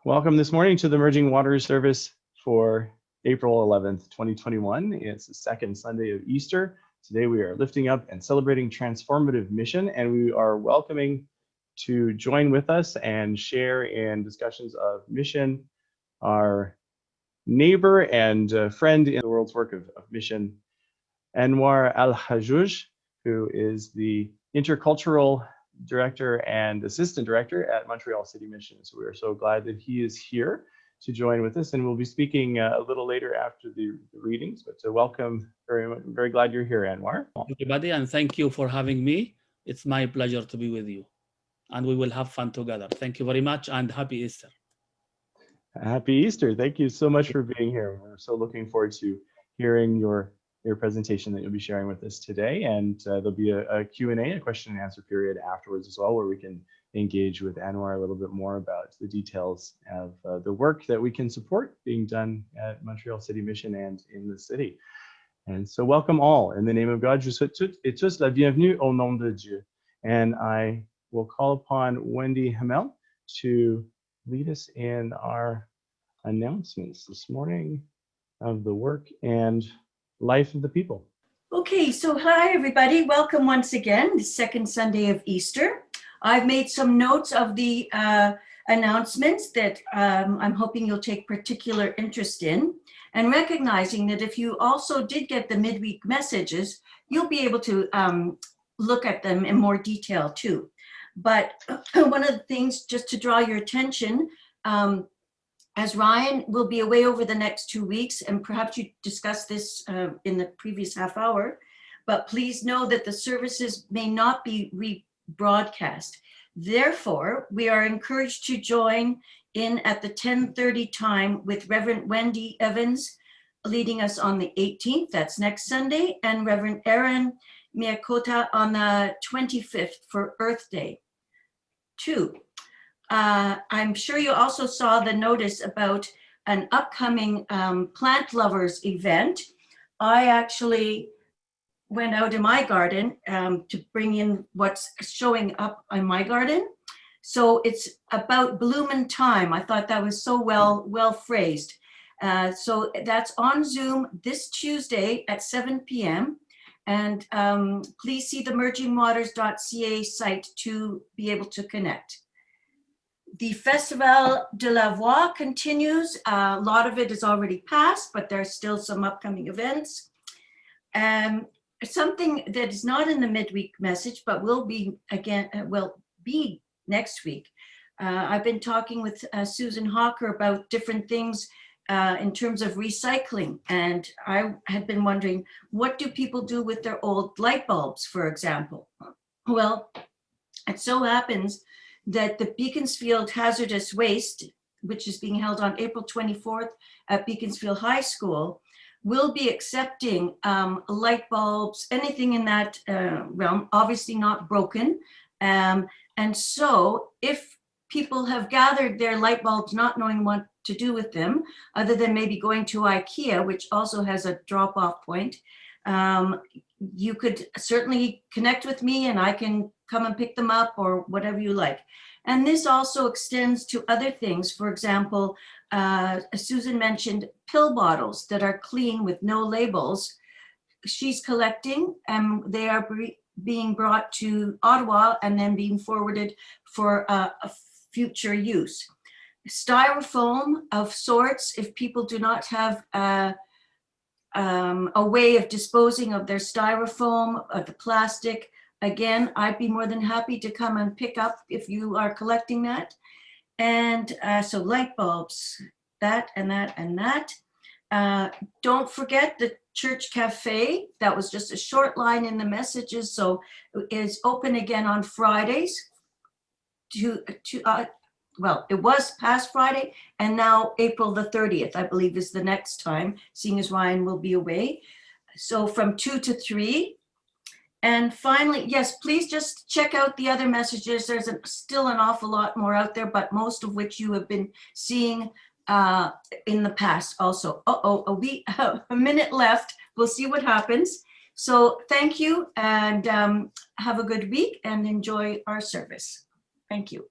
Welcome this morning to the Emerging Waters service for April 11th, 2021. It's the second Sunday of Easter. Today we are lifting up and celebrating transformative mission, and we are welcoming to join with us and share in discussions of mission our neighbor and friend in the world's work of mission, Anwar Al-Hajouj, who is the Intercultural Director and Assistant Director at Montreal City Mission. So we are so glad that he is here to join with us, and we'll be speaking a little later after the readings. But to welcome, very glad you're here, Anwar. Everybody, and thank you for having me. It's my pleasure to be with you, and we will have fun together. Thank you very much, and happy Easter. Happy Easter. Thank you so much for being here. We're so looking forward to hearing your presentation that you'll be sharing with us today. And there'll be a Q&A, a question and answer period afterwards as well, where we can engage with Anwar a little bit more about the details of the work that we can support being done at Montreal City Mission and in the city. And so welcome all. In the name of God, je souhaite toutes et tous la bienvenue au nom de Dieu. And I will call upon Wendy Hamel to lead us in our announcements this morning of the work and life of the people. Okay, so hi everybody. Welcome once again, the second Sunday of Easter. I've made some notes of the announcements that I'm hoping you'll take particular interest in, and recognizing that if you also did get the midweek messages, you'll be able to look at them in more detail too. But one of the things, just to draw your attention, as Ryan will be away over the next 2 weeks, and perhaps you discussed this in the previous half hour, but please know that the services may not be rebroadcast. Therefore, we are encouraged to join in at the 10:30 time with Reverend Wendy Evans leading us on the 18th, that's next Sunday, and Reverend Aaron Miyakota on the 25th for Earth Day. 2. I'm sure you also saw the notice about an upcoming plant lovers event. I actually went out in my garden to bring in what's showing up in my garden. So it's about bloom and time. I thought that was so well phrased. So that's on Zoom this Tuesday at 7 p.m. And please see the emergingwaters.ca site to be able to connect. The Festival de la Voix continues. A lot of it is already passed, but there's still some upcoming events. Something that is not in the midweek message, but will be next week. I've been talking with Susan Hawker about different things in terms of recycling. And I had been wondering, what do people do with their old light bulbs, for example? Well, it so happens that the Beaconsfield Hazardous Waste, which is being held on April 24th at Beaconsfield High School, will be accepting light bulbs, anything in that realm, obviously not broken. And so if people have gathered their light bulbs not knowing what to do with them, other than maybe going to IKEA, which also has a drop-off point, you could certainly connect with me and I can come and pick them up or whatever you like. And this also extends to other things. For example, Susan mentioned pill bottles that are clean with no labels. She's collecting and they are being brought to Ottawa and then being forwarded for a future use. Styrofoam of sorts, if people do not have a way of disposing of their styrofoam, of the plastic, again, I'd be more than happy to come and pick up if you are collecting that. And so light bulbs, that and that and that. Don't forget the Church Cafe. That was just a short line in the messages. So it is open again on Fridays. Well, it was past Friday, and now April the 30th, I believe, is the next time, seeing as Ryan will be away. So from 2 to 3. And finally, yes, please just check out the other messages. There's still an awful lot more out there, but most of which you have been seeing in the past also. A minute left. We'll see what happens. So thank you, and have a good week and enjoy our service. Thank you.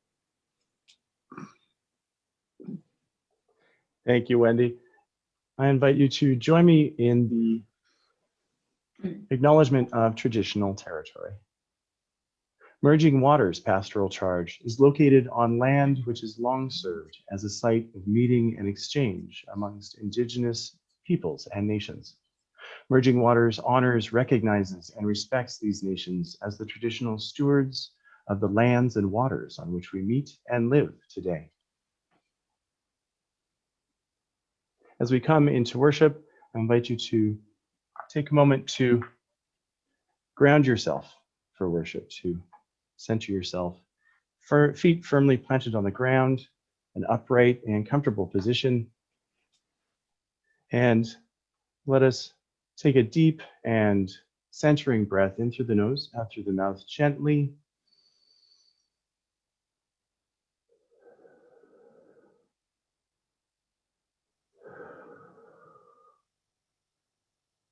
Thank you, Wendy. I invite you to join me in the acknowledgement of traditional territory. Merging Waters Pastoral Charge is located on land which has long served as a site of meeting and exchange amongst Indigenous peoples and nations. Merging Waters honors, recognizes, and respects these nations as the traditional stewards of the lands and waters on which we meet and live today. As we come into worship, I invite you to take a moment to ground yourself for worship, to center yourself, feet firmly planted on the ground, an upright and comfortable position. And let us take a deep and centering breath in through the nose, out through the mouth gently.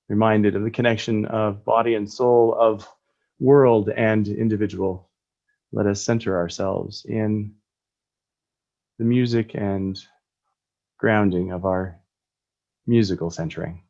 Reminded of the connection of body and soul, of world and individual. Let us center ourselves in the music and grounding of our musical centering.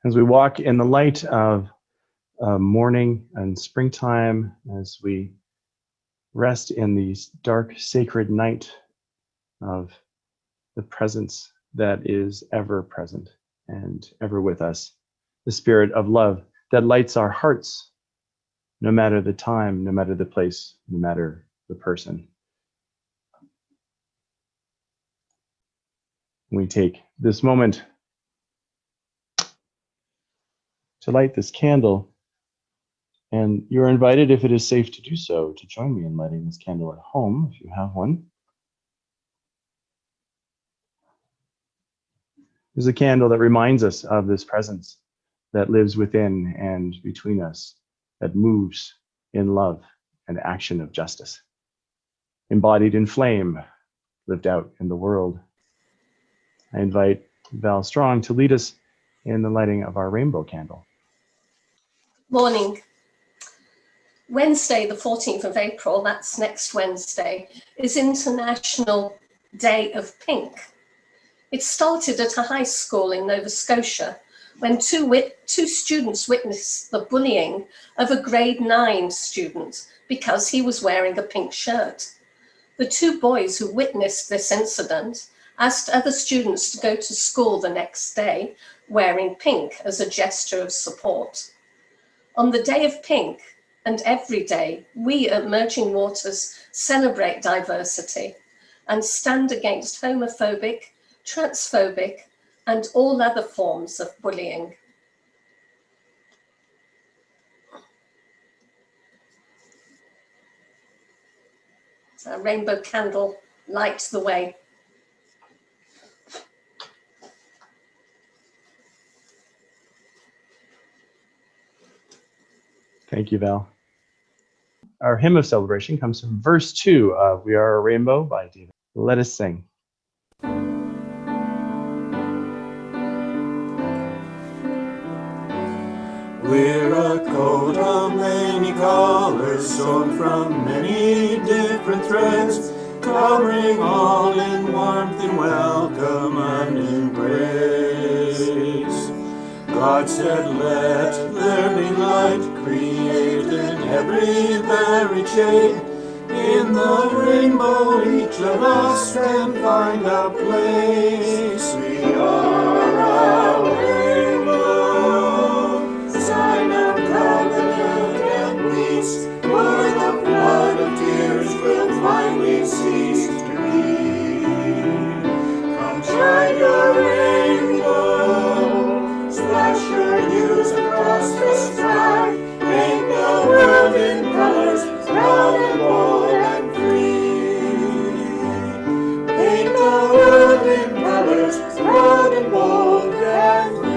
As we walk in the light of morning and springtime, as we rest in the dark, sacred night of the presence that is ever present and ever with us, the spirit of love that lights our hearts, no matter the time, no matter the place, no matter the person. We take this moment to light this candle, and you're invited, if it is safe to do so, to join me in lighting this candle at home, if you have one. There's a candle that reminds us of this presence that lives within and between us, that moves in love and action of justice, embodied in flame, lived out in the world. I invite Val Strong to lead us in the lighting of our rainbow candle. Morning. Wednesday, the 14th of April, that's next Wednesday, is International Day of Pink. It started at a high school in Nova Scotia when two students witnessed the bullying of a grade 9 student because he was wearing a pink shirt. The two boys who witnessed this incident asked other students to go to school the next day wearing pink as a gesture of support. On the Day of Pink, and every day, we at Merging Waters celebrate diversity and stand against homophobic, transphobic, and all other forms of bullying. So a rainbow candle lights the way. Thank you, Val. Our hymn of celebration comes from verse 2 of We Are a Rainbow by David. Let us sing. We're a coat of many colors, sewn from many different threads, covering all in warmth and welcome and embrace. God said, let there be light, created every varied shade. In the rainbow each of us can find a place. We are a rainbow, sign of covenant and peace, where the flood of tears will finally cease to be. Come shine your rainbow, splash your hues across the sky, paint the world in colors, proud and bold and free. Paint the world in colors, proud and bold and free.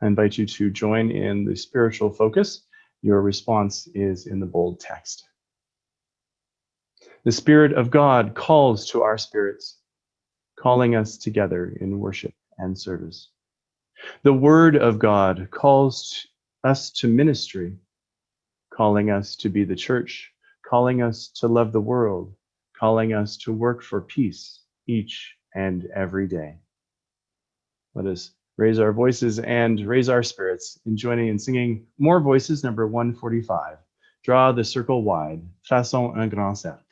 I invite you to join in the spiritual focus. Your response is in the bold text. The Spirit of God calls to our spirits, calling us together in worship and service. The Word of God calls us to ministry, calling us to be the church, calling us to love the world, calling us to work for peace each and every day. Let us raise our voices and raise our spirits in joining and singing More Voices, number 145. Draw the circle wide, façons un grand cercle.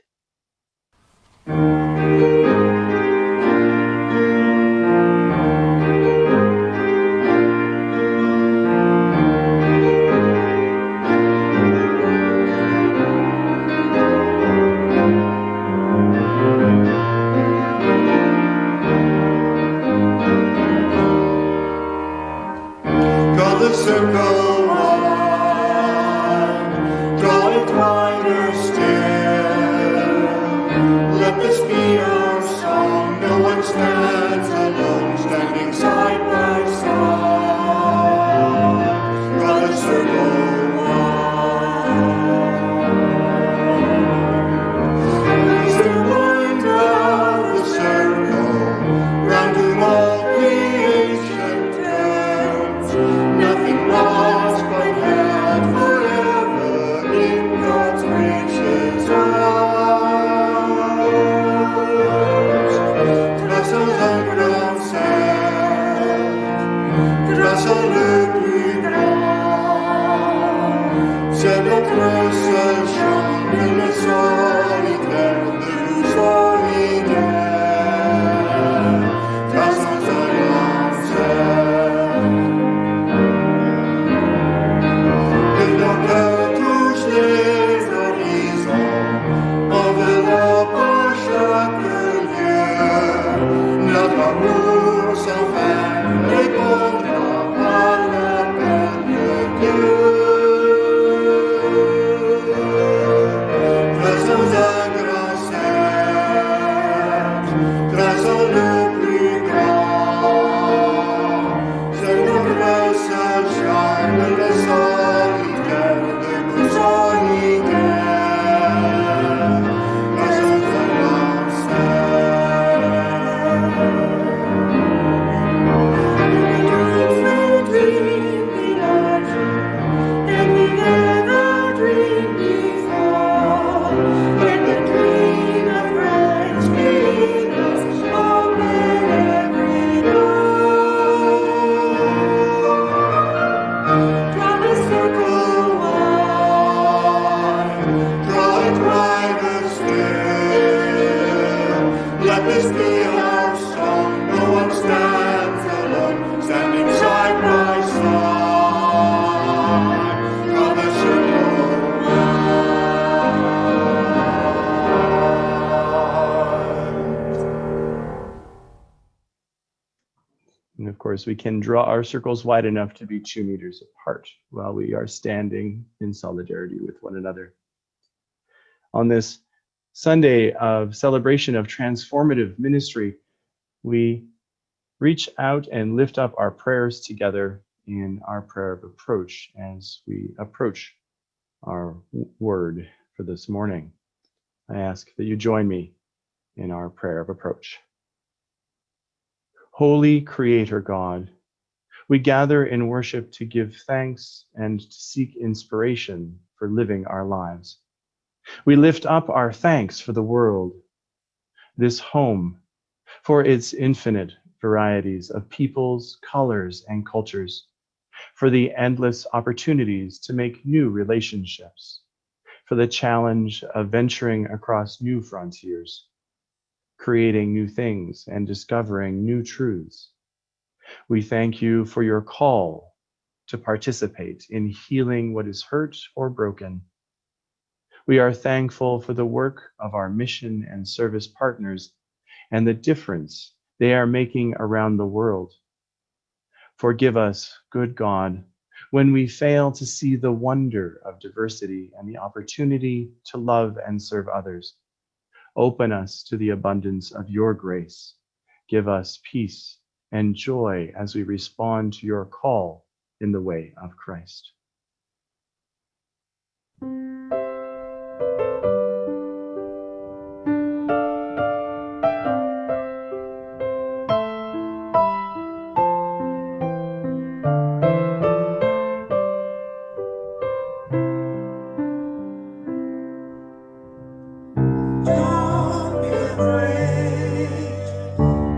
Draw the circle wide, draw it wider still. Let this be our song, no one stands alone, standing side by side. Draw the circle wide. Is the point of the circle, round whom all creation turns? Nothing more And of course, we can draw our circles wide enough to be 2 meters apart while we are standing in solidarity with one another. On this Sunday of celebration of transformative ministry, we reach out and lift up our prayers together in our prayer of approach as we approach our word for this morning. I ask that you join me in our prayer of approach. Holy Creator God, we gather in worship to give thanks and to seek inspiration for living our lives. We lift up our thanks for the world, this home, for its infinite varieties of peoples, colors, and cultures, for the endless opportunities to make new relationships, for the challenge of venturing across new frontiers, creating new things and discovering new truths. We thank you for your call to participate in healing what is hurt or broken. We are thankful for the work of our mission and service partners and the difference they are making around the world. Forgive us, good God, when we fail to see the wonder of diversity and the opportunity to love and serve others. Open us to the abundance of your grace. Give us peace and joy as we respond to your call in the way of Christ. Don't be afraid.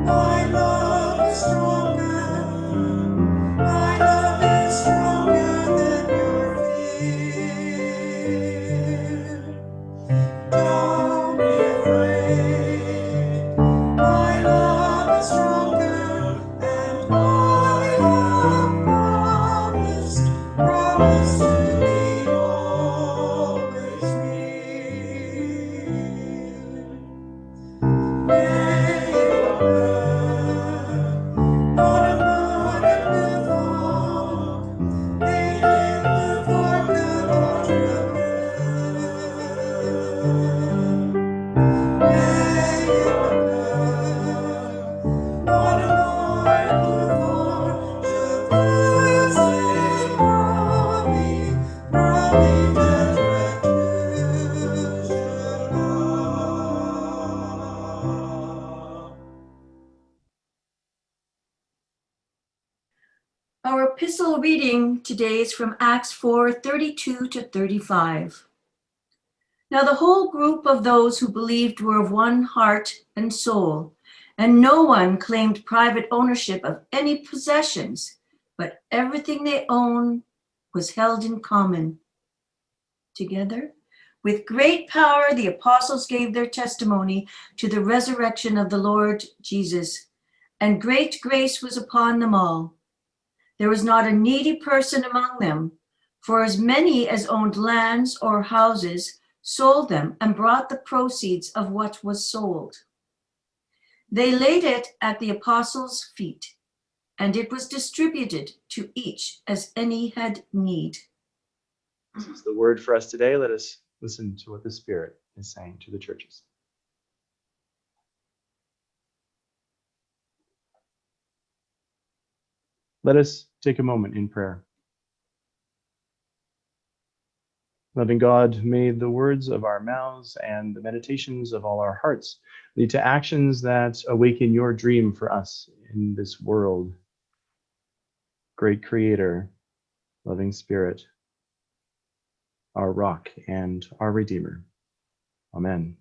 My love is stronger. My love is stronger than your fear. Don't be afraid. My love is stronger, and I have promised to be always near. May your love not a morning before, they live for good or true. May your love not a morning before, should blessing from me that refuge love. Our epistle reading today is from Acts 4:32 to 35. Now the whole group of those who believed were of one heart and soul, and no one claimed private ownership of any possessions, but everything they owned was held in common. Together, with great power, the apostles gave their testimony to the resurrection of the Lord Jesus, and great grace was upon them all. There was not a needy person among them, for as many as owned lands or houses sold them and brought the proceeds of what was sold. They laid it at the apostles' feet, and it was distributed to each as any had need. This is the word for us today. Let us listen to what the Spirit is saying to the churches. Let us take a moment in prayer. Loving God, may the words of our mouths and the meditations of all our hearts lead to actions that awaken your dream for us in this world. Great Creator, loving Spirit, our rock and our Redeemer. Amen.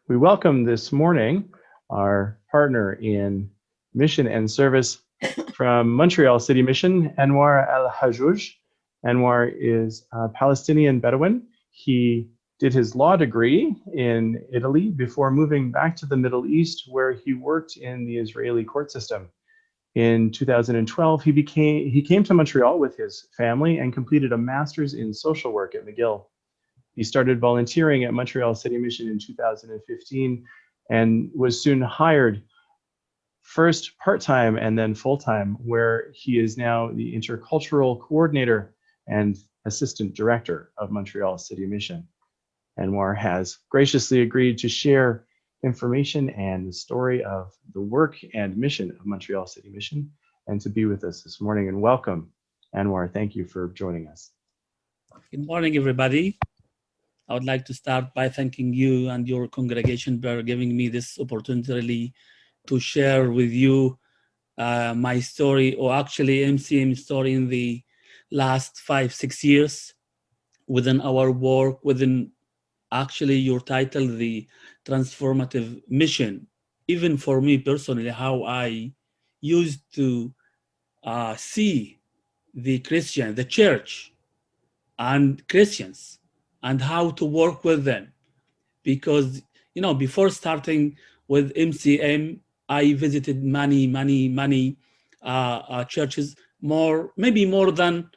We welcome this morning our partner in mission and service from Montreal City Mission, Anwar Al-Hajouj. Anwar is a Palestinian Bedouin. He did his law degree in Italy before moving back to the Middle East, where he worked in the Israeli court system. In 2012, he came to Montreal with his family and completed a master's in social work at McGill. He started volunteering at Montreal City Mission in 2015 and was soon hired, first part-time and then full-time, where he is now the intercultural coordinator and assistant director of Montreal City Mission. Anwar has graciously agreed to share information and the story of the work and mission of Montreal City Mission and to be with us this morning. And welcome, Anwar. Thank you for joining us. Good morning, everybody. I would like to start by thanking you and your congregation for giving me this opportunity really to share with you my story, or actually MCM story in the last 5-6 years within our work, within actually your title, the transformative mission. Even for me personally, how I used to see the Christian, the church and Christians, and how to work with them. Because, you know, before starting with MCM, I visited many churches, maybe more than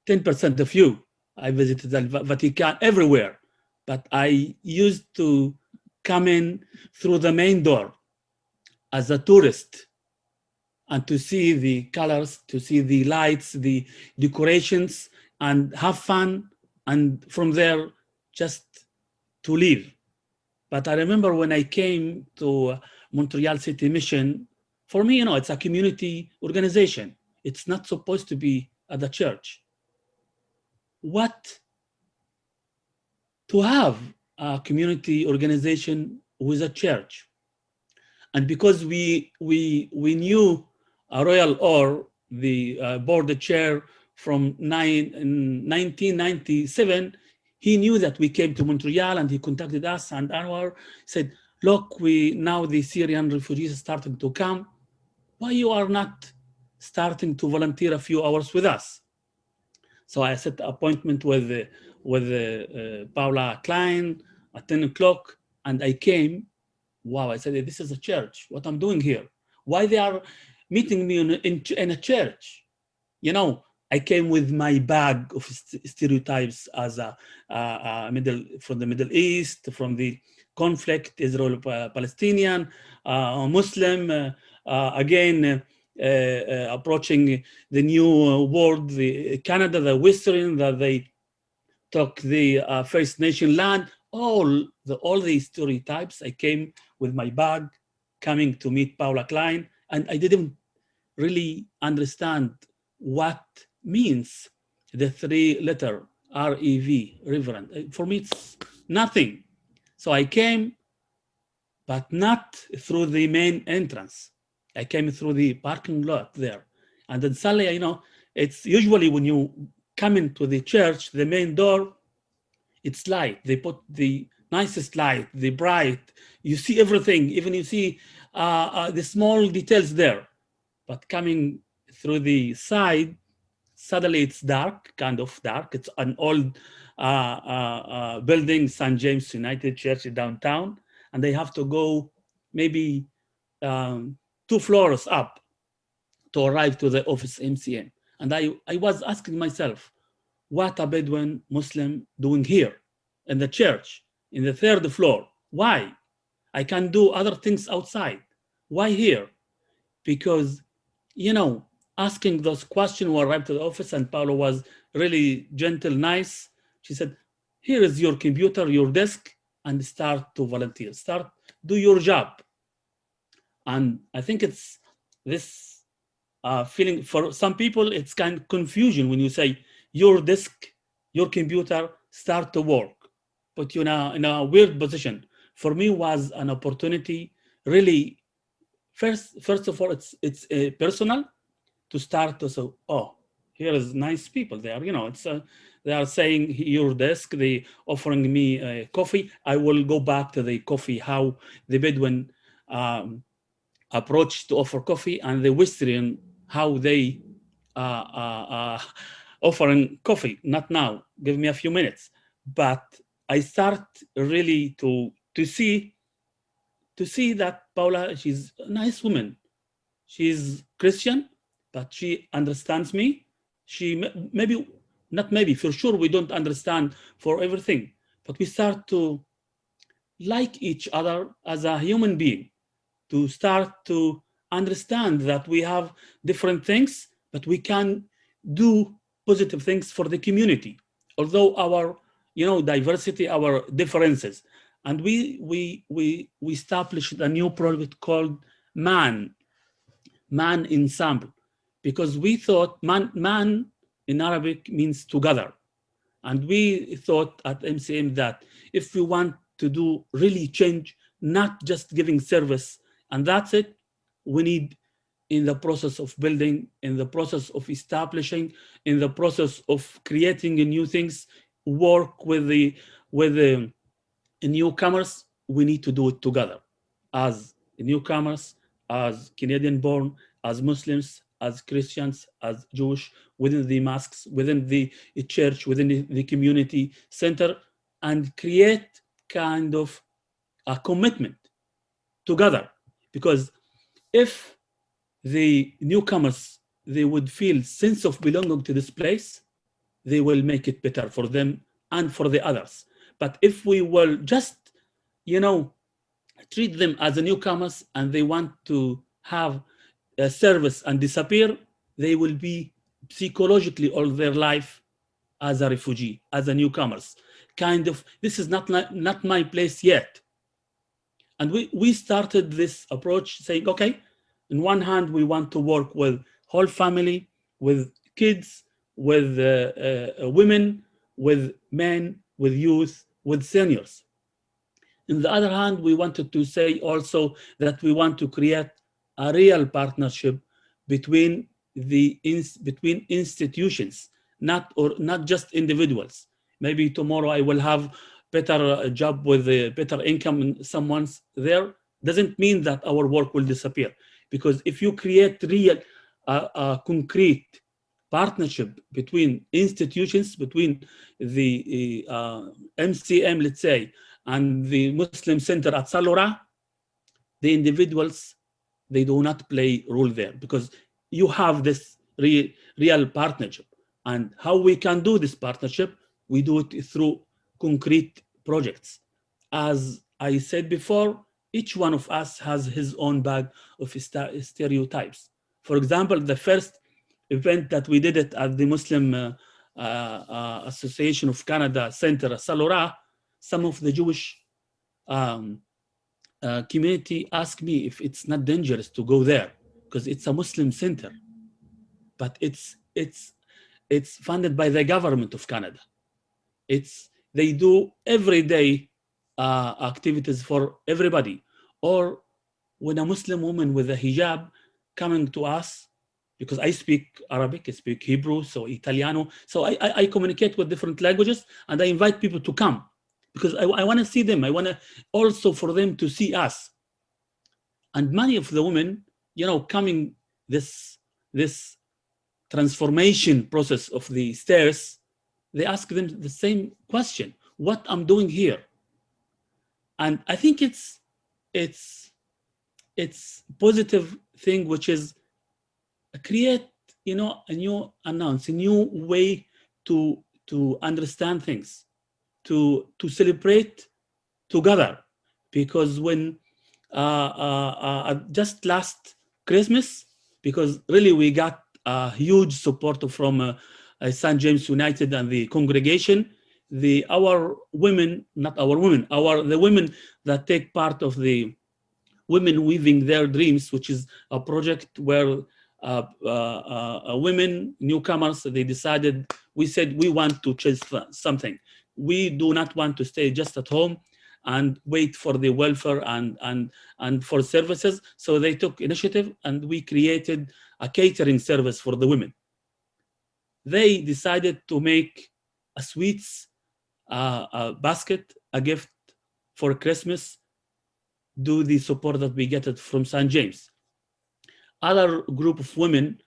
10% of you. I visited the Vatican, everywhere. But I used to come in through the main door as a tourist and to see the colors, to see the lights, the decorations, and have fun. And from there, just to leave. But I remember when I came to Montreal City Mission, for me, you know, it's a community organization. It's not supposed to be at the church. What to have a community organization with a church? And because we knew Royal Orr, the board chair from 1997, he knew that we came to Montreal and he contacted us, and Anwar said, look, now the Syrian refugees are starting to come. Why you are not starting to volunteer a few hours with us? So I set an appointment with Paula Klein at 10 o'clock, and I came. Wow, I said, this is a church. What I'm doing here? Why they are meeting me in a church? You know, I came with my bag of stereotypes as from the Middle East, from the conflict, Israel-Palestinian, Muslim, again, approaching the new world, Canada, the Western, that they took the First Nation land, all the stereotypes. I came with my bag, coming to meet Paula Klein, and I didn't really understand what means the 3-letter REV, Reverend. For me, it's nothing. So I came, but not through the main entrance. I came through the parking lot there. And then suddenly, you know, it's usually when you come into the church, the main door, it's light. They put the nicest light, the bright. You see everything, even you see the small details there. But coming through the side, suddenly it's dark, kind of dark. It's an old building, St. James United Church downtown, and they have to go maybe 2 floors up to arrive to the office MCM. And I was asking myself, what a Bedouin Muslim doing here in the church, in the 3rd floor? Why? I can do other things outside. Why here? Because, you know, asking those questions, we arrived to the office and Paolo was really gentle, nice. She said, here is your computer, your desk, and start to volunteer. Start, do your job. And I think it's this feeling, for some people, it's kind of confusion when you say, your desk, your computer, start to work. But you know, in a weird position. For me, was an opportunity, really. First of all, it's personal, to start to say, oh, here is nice people there. You know, it's they are saying your desk, they offering me coffee. I will go back to the coffee, how the Bedouin approach to offer coffee, and the Western, how they offering coffee. Not now, give me a few minutes. But I start really to see that Paula, she's a nice woman. She's Christian, but she understands me. She maybe not maybe, for sure, we don't understand for everything, but we start to like each other as a human being, to start to understand that we have different things, but we can do positive things for the community, although our, diversity, our differences. And we established a new project called Man Ensemble, because we thought man in Arabic means together. And we thought at MCM that if we want to do really change, not just giving service and that's it, we need, in the process of building, in the process of establishing, in the process of creating new things, work with the newcomers, we need to do it together as newcomers, as Canadian born, as Muslims, as Christians, as Jewish, within the mosques, within the church, within the community center, and create kind of a commitment together. Because if the newcomers, they would feel sense of belonging to this place, they will make it better for them and for the others. But if we will just, treat them as a newcomers and they want to have a service and disappear, they will be psychologically all their life as a refugee, as a newcomers. Kind of, this is not my place yet. And we started this approach saying, okay, on one hand, we want to work with whole family, with kids, with women, with men, with youth, with seniors. On the other hand, we wanted to say also that we want to create a real partnership between institutions, not just individuals. Maybe tomorrow I will have better job with a better income and someone's there. Doesn't mean that our work will disappear. Because if you create real, concrete partnership between institutions, between the MCM, let's say, and the Muslim Center at Salora, the individuals, they do not play a role there, because you have this real partnership. And how we can do this partnership, we do it through concrete projects. As I said before, each one of us has his own bag of stereotypes. For example, the first event that we did it at the Muslim Association of Canada Center, Salora, some of the Jewish community asked me if it's not dangerous to go there, because it's a Muslim center, but it's funded by the government of Canada. They do everyday activities for everybody. Or when a Muslim woman with a hijab coming to us, because I speak Arabic, I speak Hebrew, so Italiano, so I communicate with different languages, and I invite people to come, because I want to see them. I want to also for them to see us. And many of the women, coming this transformation process of the stairs, they ask them the same question: what I'm doing here? And I think it's positive thing, which is create, a new way to understand things, to celebrate together. Because when just last Christmas, because really we got a huge support from St. James United and the congregation, the women that take part of the Women Weaving Their Dreams, which is a project where women, newcomers, they decided, we said we want to change something. We do not want to stay just at home and wait for the welfare and for services. So they took initiative, and we created a catering service for the women. They decided to make a sweets basket, a gift for Christmas, do the support that we get it from St. James. Other group of women,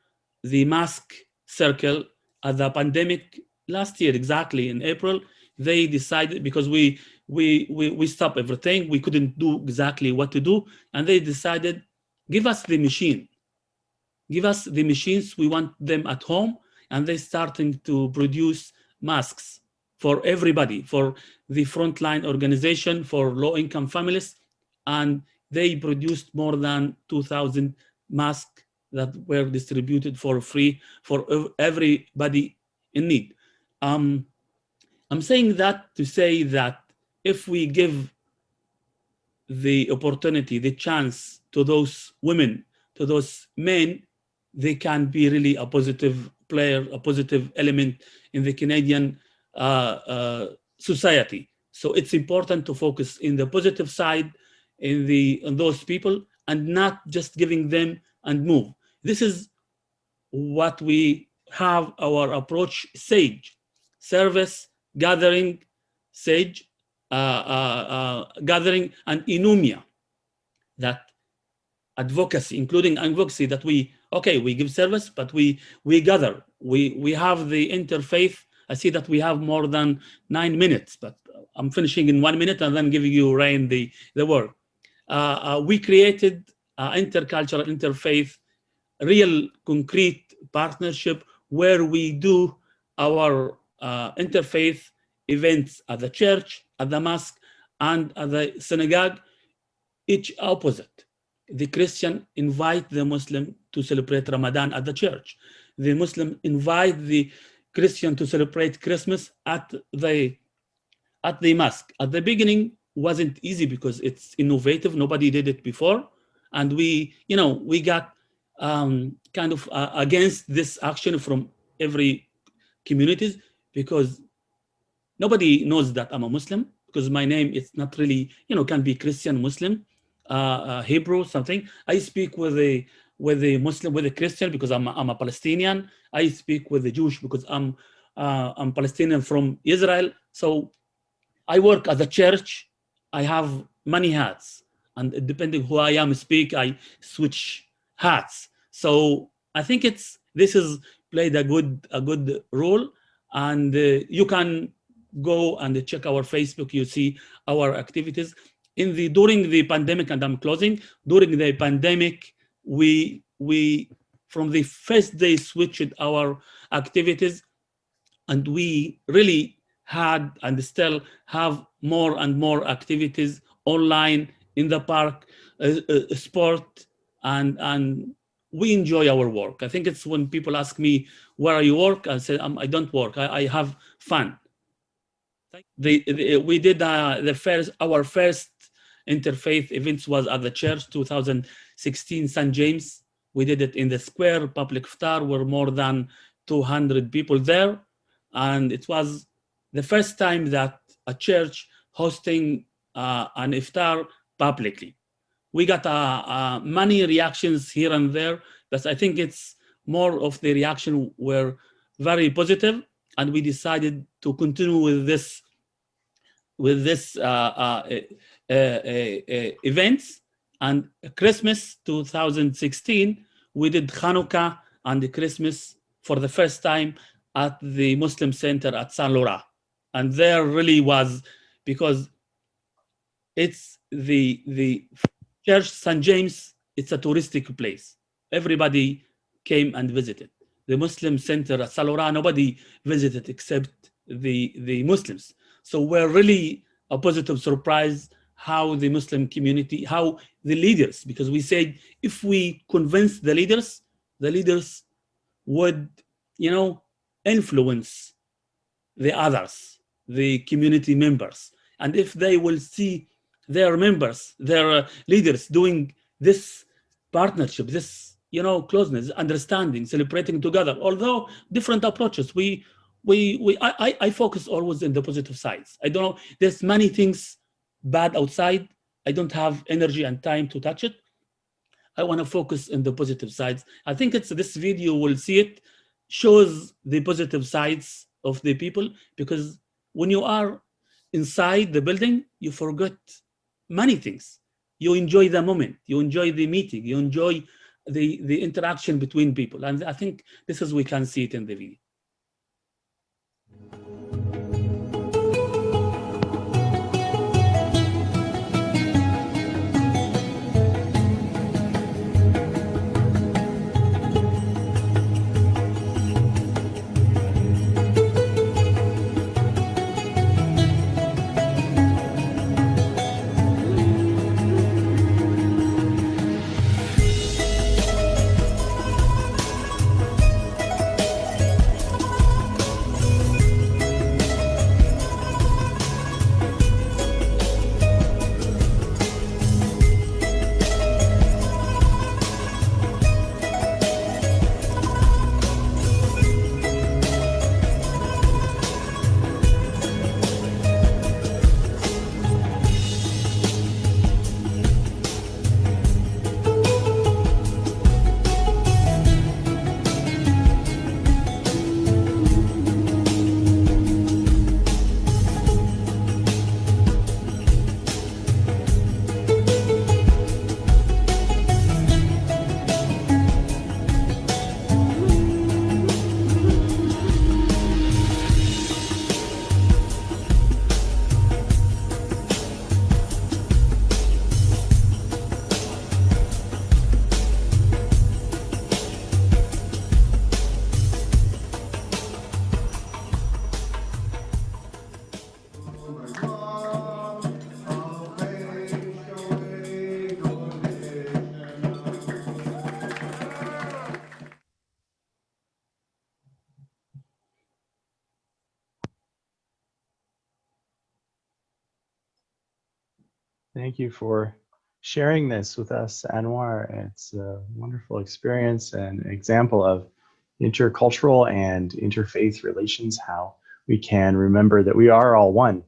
the mask circle, at the pandemic last year, exactly in April, they decided, because we stopped everything, we couldn't do exactly what to do, and they decided, give us the machine. Give us the machines, we want them at home, and they're starting to produce masks for everybody, for the frontline organization, for low-income families, and they produced more than 2,000 masks that were distributed for free for everybody in need. I'm saying that to say that if we give the opportunity, the chance to those women, to those men, they can be really a positive player, a positive element in the Canadian society. So it's important to focus in the positive side in those people and not just giving them and move. This is what we have our approach: SAGE, service, gathering, SAGE, gathering, and Inumia, that advocacy, including advocacy, that we give service, but we gather. We have the interfaith. I see that we have more than 9 minutes, but I'm finishing in 1 minute and then giving you, Ryan, the word. We created intercultural, interfaith, real concrete partnership where we do our interfaith events at the church, at the mosque, and at the synagogue, each opposite. The Christian invite the Muslim to celebrate Ramadan at the church. The Muslim invite the Christian to celebrate Christmas at the mosque. At the beginning, wasn't easy because it's innovative. Nobody did it before, and we got kind of against this action from every communities, because nobody knows that I'm a Muslim, because my name is not really, can be Christian, Muslim, Hebrew, something. I speak with a Muslim, with a Christian because I'm a Palestinian. I speak with the Jewish because I'm Palestinian from Israel. So I work at the church. I have many hats, and depending who I am speak, I switch hats. So I think this has played a good role, and you can go and check our Facebook. You see our activities during the pandemic, and I'm closing. During the pandemic, we from the first day switched our activities, and we really had and still have more and more activities online, in the park, sport, and we enjoy our work. I think it's when people ask me, where are you work? I say, I don't work. I have fun. We did our first interfaith events was at the church, 2016, St. James. We did it in the square, public iftar, were more than 200 people there. And it was the first time that a church hosting an iftar publicly. We got many reactions here and there, but I think it's more of the reaction were very positive, and we decided to continue with this events. And Christmas 2016, we did Hanukkah and the Christmas for the first time at the Muslim Center at Saint Laurent. And there really was, because it's the church St. James, it's a touristic place. Everybody came and visited. The Muslim Center at Saint Laurent, nobody visited except the Muslims. So we're really a positive surprise how the Muslim community, how the leaders, because we said if we convince the leaders would, influence the others, the community members. And if they will see their members, their leaders doing this partnership, this, closeness, understanding, celebrating together, although different approaches, I focus always in the positive sides. I don't know, there's many things bad outside. I don't have energy and time to touch it. I want to focus on the positive sides. I think this video, will see it, shows the positive sides of the people, because when you are inside the building, you forget many things. You enjoy the moment, you enjoy the meeting, you enjoy the interaction between people. And I think this is, we can see it in the video. Thank you for sharing this with us, Anwar. It's a wonderful experience and example of intercultural and interfaith relations, how we can remember that we are all one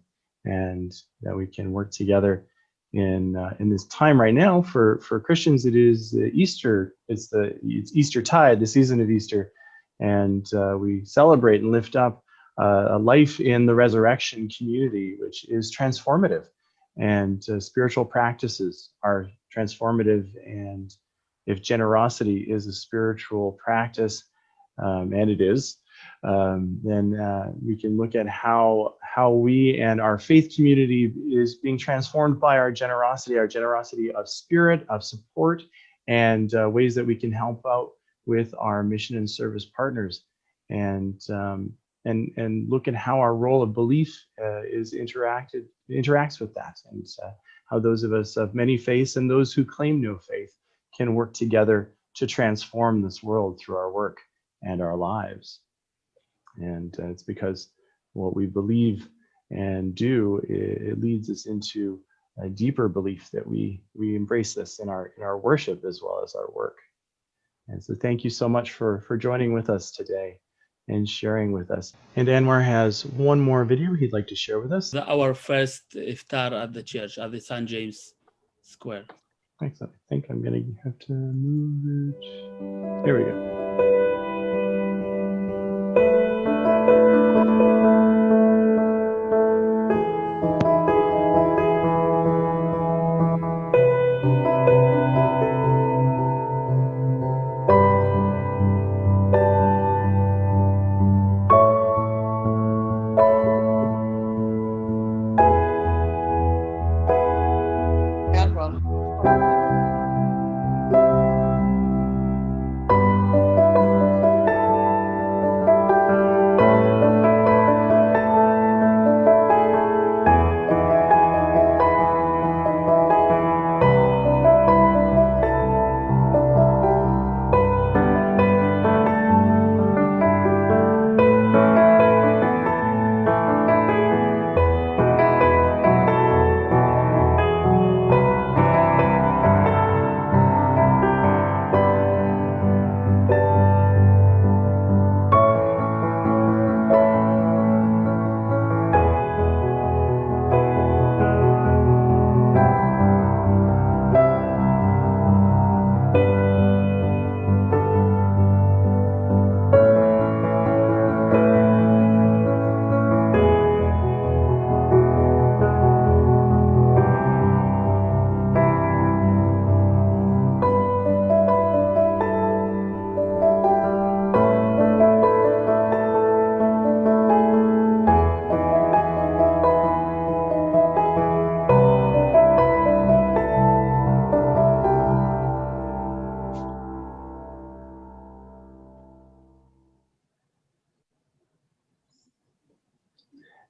and that we can work together in this time right now. For Christians, it is Easter. It's Eastertide, the season of Easter, and we celebrate and lift up a life in the resurrection community, which is transformative, and spiritual practices are transformative. And if generosity is a spiritual practice, and it is, then we can look at how we and our faith community is being transformed by our generosity of spirit, of support, and ways that we can help out with our mission and service partners, and look at how our role of belief interacts with that, and how those of us of many faiths and those who claim no faith can work together to transform this world through our work and our lives. And it's because what we believe and do, it leads us into a deeper belief that we embrace this in our worship as well as our work. And so thank you so much for joining with us today and sharing with us. And Anwar has one more video he'd like to share with us. Our first iftar at the church, at the St. James Square. Excellent. I think I'm going to have to move it. There we go.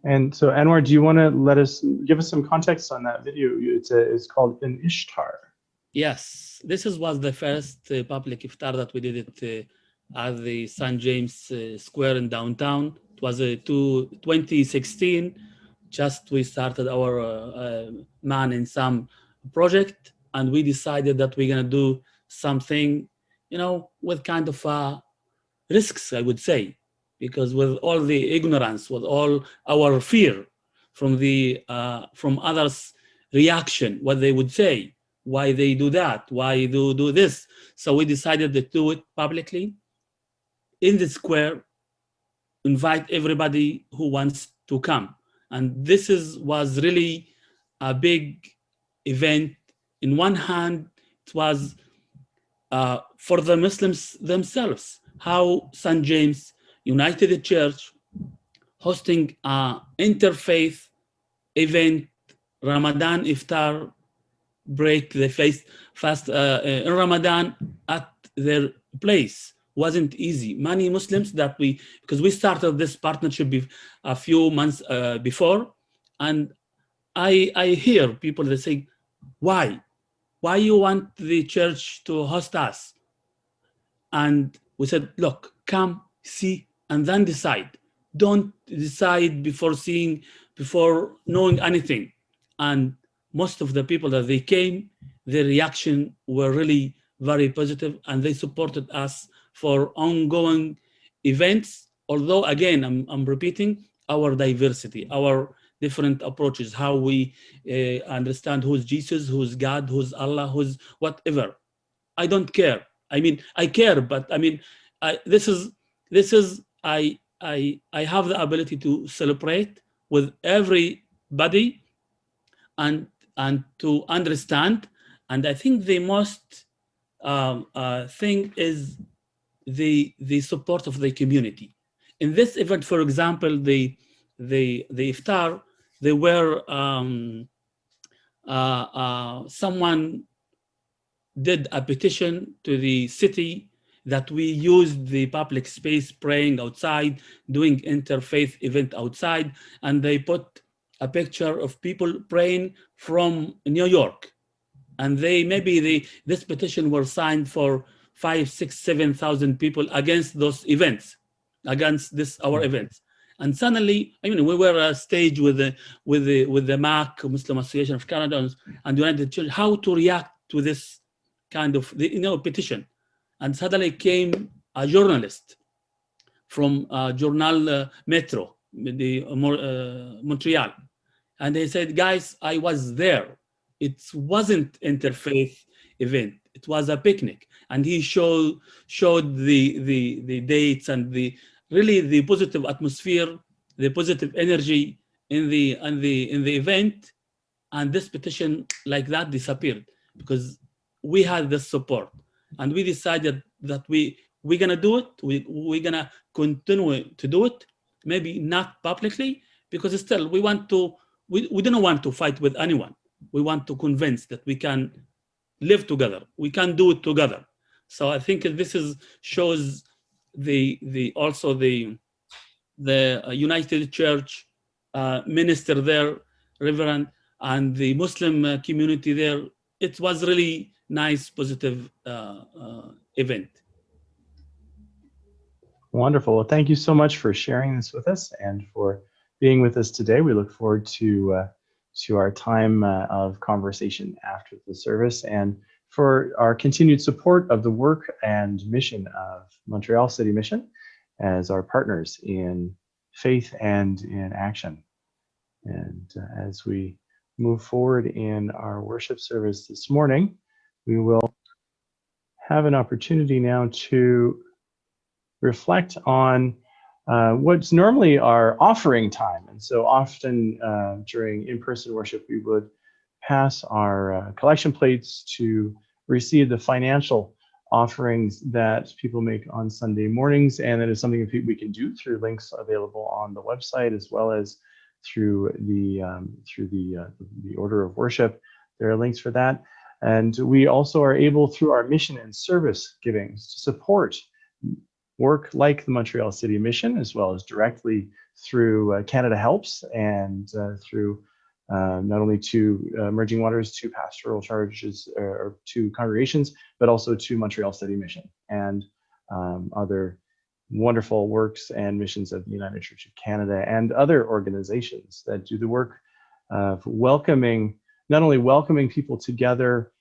And so, Anwar, do you want to give us some context on that video? It's called An Ishtar. Yes, was the first public iftar that we did it at the St. James Square in downtown. It was 2016. Just we started our Man in Sam project, and we decided that we're gonna do something, with kind of risks, I would say, because with all the ignorance, with all our fear from from others' reaction, what they would say, why they do that, why do this. So we decided to do it publicly in the square, invite everybody who wants to come. And this was really a big event. In one hand, it was for the Muslims themselves, how St. James United Church hosting an interfaith event, Ramadan Iftar, break the fast in Ramadan at their place. Wasn't easy. Many Muslims because we started this partnership a few months before, and I hear people that say, why you want the church to host us? And we said, look, come, see, and then decide. Don't decide before knowing anything. And most of the people that they came, their reaction were really very positive, and they supported us for ongoing events. Although, again, I'm repeating, our diversity, our different approaches, how we understand who's Jesus, who's God, who's Allah, who's whatever. I don't care. I mean, I care, but I mean, I have the ability to celebrate with everybody and to understand. And I think the most thing is the support of the community. In this event, for example, the iftar, there were someone did a petition to the city that we used the public space praying outside, doing interfaith event outside, and they put a picture of people praying from New York. And this petition was signed for 5, 6, 7,000 people against those events, against our events. And suddenly, I mean, we were a stage with the MAC, Muslim Association of Canada, and United Church, how to react to this kind of petition. And suddenly came a journalist from Journal Metro, Montreal, and they said, guys, I was there. It wasn't interfaith event. It was a picnic, and he showed the dates and the positive atmosphere, the positive energy in the event, and this petition like that disappeared because we had the support, and we decided that we're gonna do it. We're gonna continue to do it, maybe not publicly, because still we don't want to fight with anyone. We want to convince that we can live together. We can do it together. So I think this shows also the United Church minister there, Reverend, and the Muslim community there. It was really nice, positive event. Wonderful. Well, thank you so much for sharing this with us and for being with us today. We look forward to our time of conversation after the service, and for our continued support of the work and mission of Montreal City Mission as our partners in faith and in action. And as we move forward in our worship service this morning, we will have an opportunity now to reflect on what's normally our offering time. And so often during in-person worship, we would pass our collection plates to receive the financial offerings that people make on Sunday mornings. And that is something that we can do through links available on the website, as well as through the order of worship. There are links for that. And we also are able, through our mission and service givings, to support work like the Montreal City Mission, as well as directly through Canada Helps and through not only to Emerging Waters, to pastoral charges or to congregations, but also to Montreal City Mission and other wonderful works and missions of the United Church of Canada and other organizations that do the work of not only welcoming people together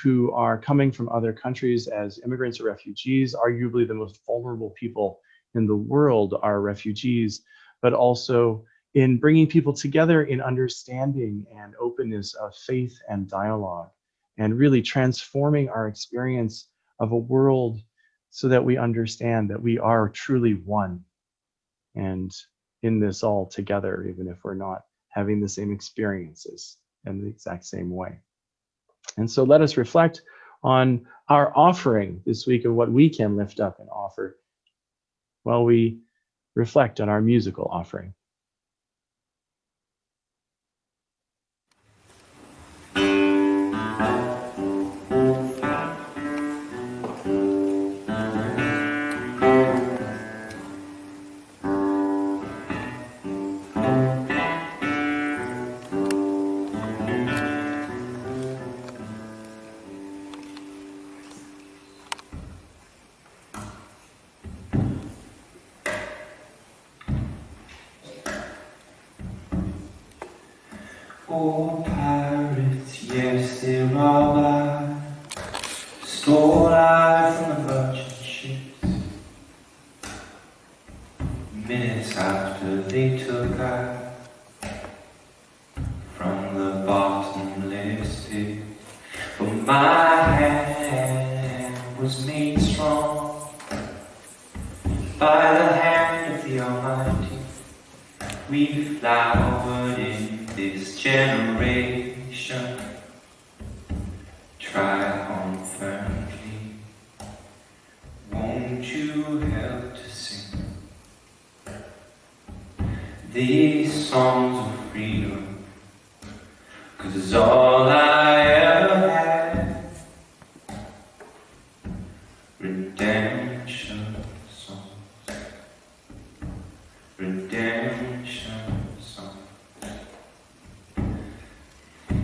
who are coming from other countries as immigrants or refugees. Arguably the most vulnerable people in the world are refugees, but also in bringing people together in understanding and openness of faith and dialogue, and really transforming our experience of a world so that we understand that we are truly one and in this all together, even if we're not having the same experiences in the exact same way. And so let us reflect on our offering this week and what we can lift up and offer while we reflect on our musical offering. Oh, paradise. still are by, stole I from the merchant ships. Minutes after they took I from the bottomless pit, but my hand was made strong by the hand of the Almighty. We flowered in this generation, triumphantly. Won't you help to sing these songs of freedom? 'Cause it's all I ever had. Redemption songs, redemption songs.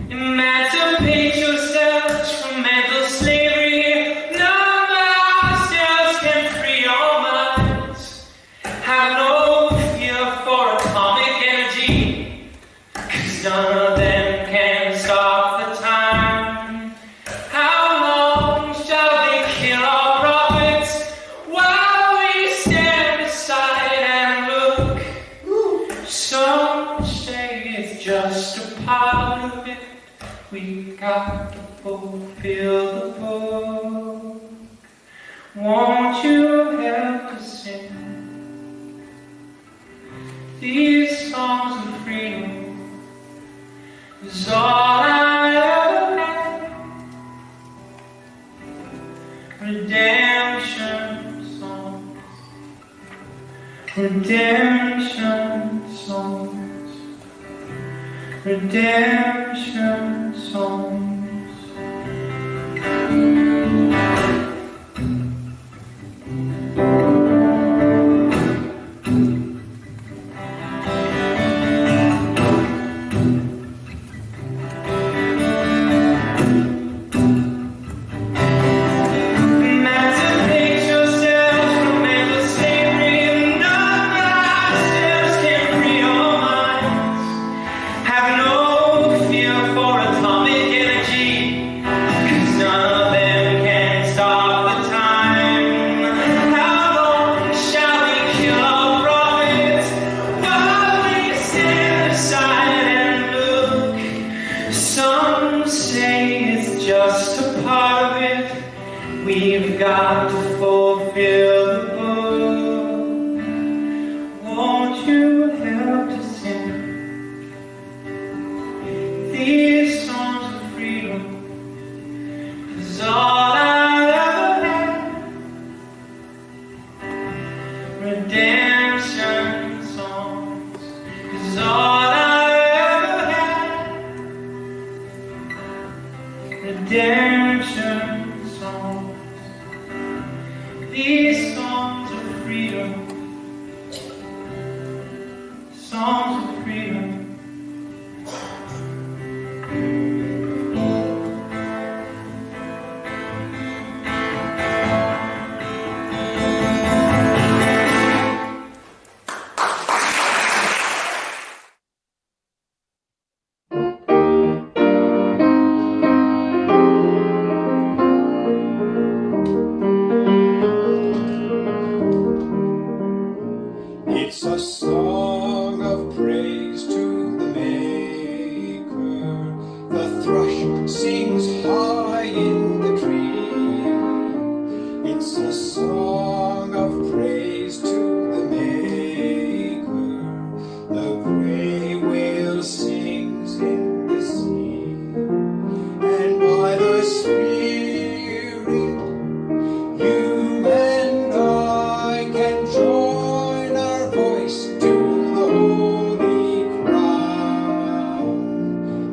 Emancipate yourselves from mental slavery. None but ourselves can free our minds. Have no fear for atomic energy, 'cause none of them can stop the time. How long shall they kill our prophets while we stand aside and look? Some say it's just a part of it. We've got to fulfill the book. Won't you help us sing these songs of freedom? It's all I ever had. Redemption songs, redemption songs, redemption songs. Emancipate yourselves from mental slavery. None but ourselves can free our minds. Have no fear for atomic energy, 'cause none of them can stop the time. How long shall we kill our prophets while we stand aside and look? Some say it's just a part of it. We've got to fulfill the book. Won't you help to sing these songs of freedom? 'Cause all I ever had. Redemption songs. 'Cause all I ever had. Redemption songs. These songs of freedom. Songs of freedom. It's a song of praise to the Maker. The thrush sings high in the tree. It's a song of praise to the Maker. The gray whale sings in the sea. And by the Spirit, you and I can join our voice to the holy crown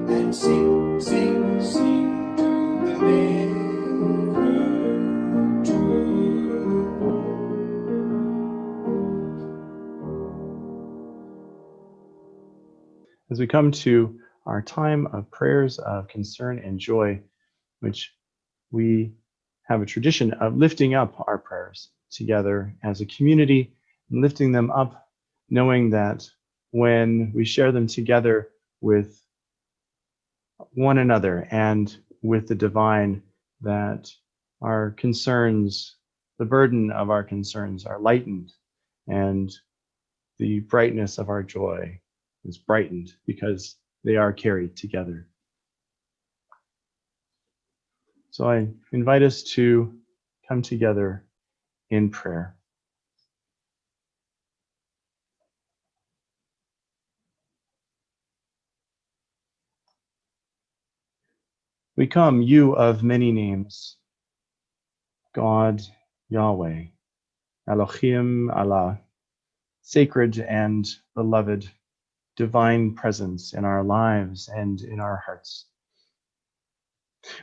and sing, sing, sing to the Maker too. As we come to our time of prayers of concern and joy, which we have a tradition of lifting up our prayers together as a community, and lifting them up, knowing that when we share them together with one another and with the divine, that our concerns, the burden of our concerns are lightened, and the brightness of our joy is brightened because they are carried together. So I invite us to come together in prayer. We come, you of many names, God, Yahweh, Elohim, Allah, sacred and beloved, divine presence in our lives and in our hearts.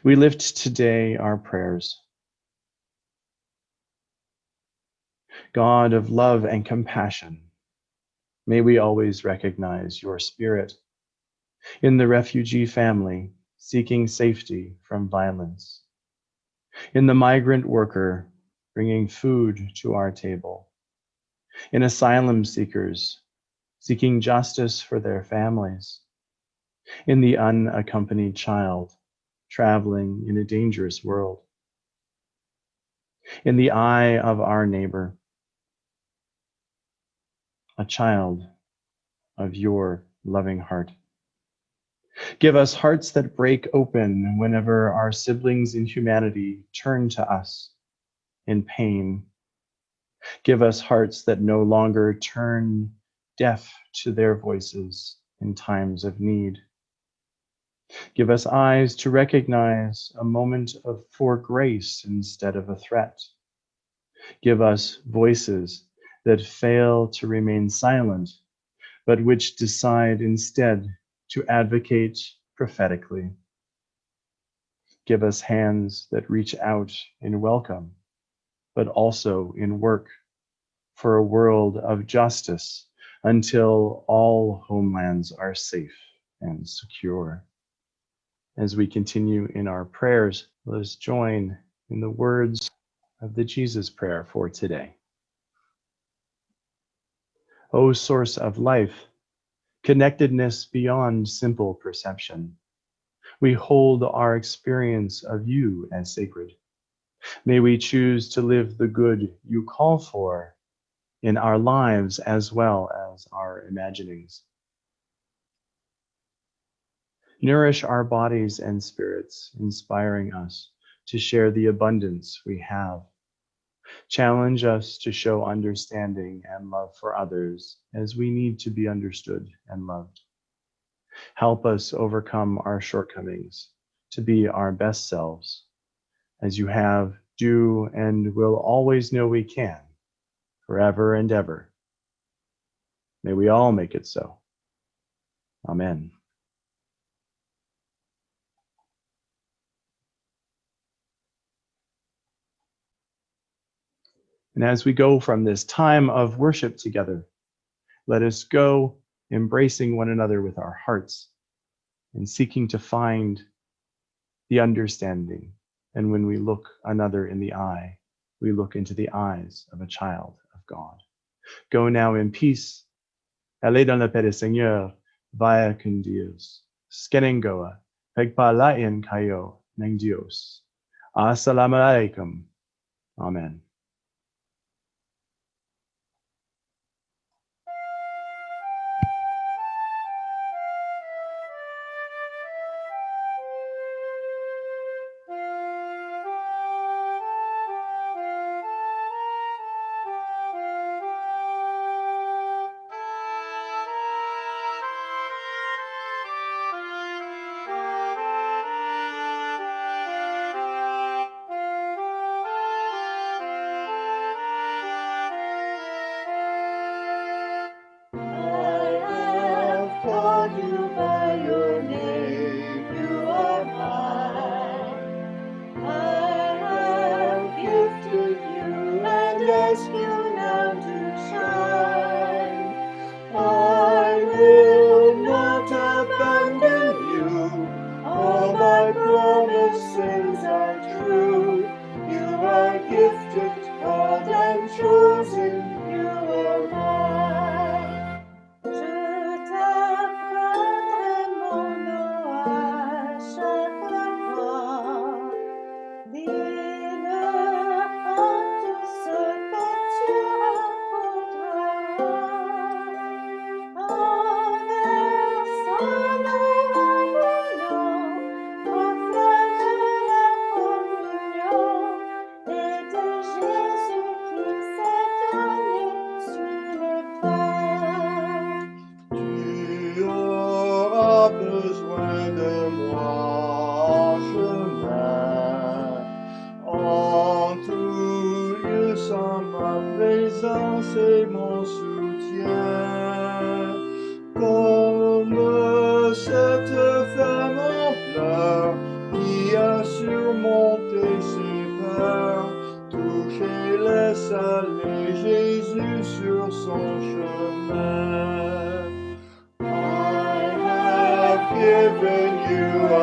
We lift today our prayers. God of love and compassion, may we always recognize your spirit in the refugee family seeking safety from violence, in the migrant worker bringing food to our table, in asylum seekers seeking justice for their families, in the unaccompanied child traveling in a dangerous world, in the eye of our neighbor, a child of your loving heart. Give us hearts that break open whenever our siblings in humanity turn to us in pain. Give us hearts that no longer turn deaf to their voices in times of need. Give us eyes to recognize a moment for grace instead of a threat. Give us voices that fail to remain silent, but which decide instead to advocate prophetically. Give us hands that reach out in welcome, but also in work for a world of justice until all homelands are safe and secure. As we continue in our prayers, let us join in the words of the Jesus prayer for today. O source of life, connectedness beyond simple perception, we hold our experience of you as sacred. May we choose to live the good you call for in our lives as well as our imaginings. Nourish our bodies and spirits, inspiring us to share the abundance we have. Challenge us to show understanding and love for others as we need to be understood and loved. Help us overcome our shortcomings to be our best selves, as you have, do, and will always know we can, forever and ever. May we all make it so. Amen. And as we go from this time of worship together, let us go embracing one another with our hearts and seeking to find the understanding. And when we look another in the eye, we look into the eyes of a child of God. Go now in peace. Allez dans la paix du Seigneur, vaya con Dios. Skenengoa, pegpalain kayo ng Dios. Assalamu alaikum. Amen. you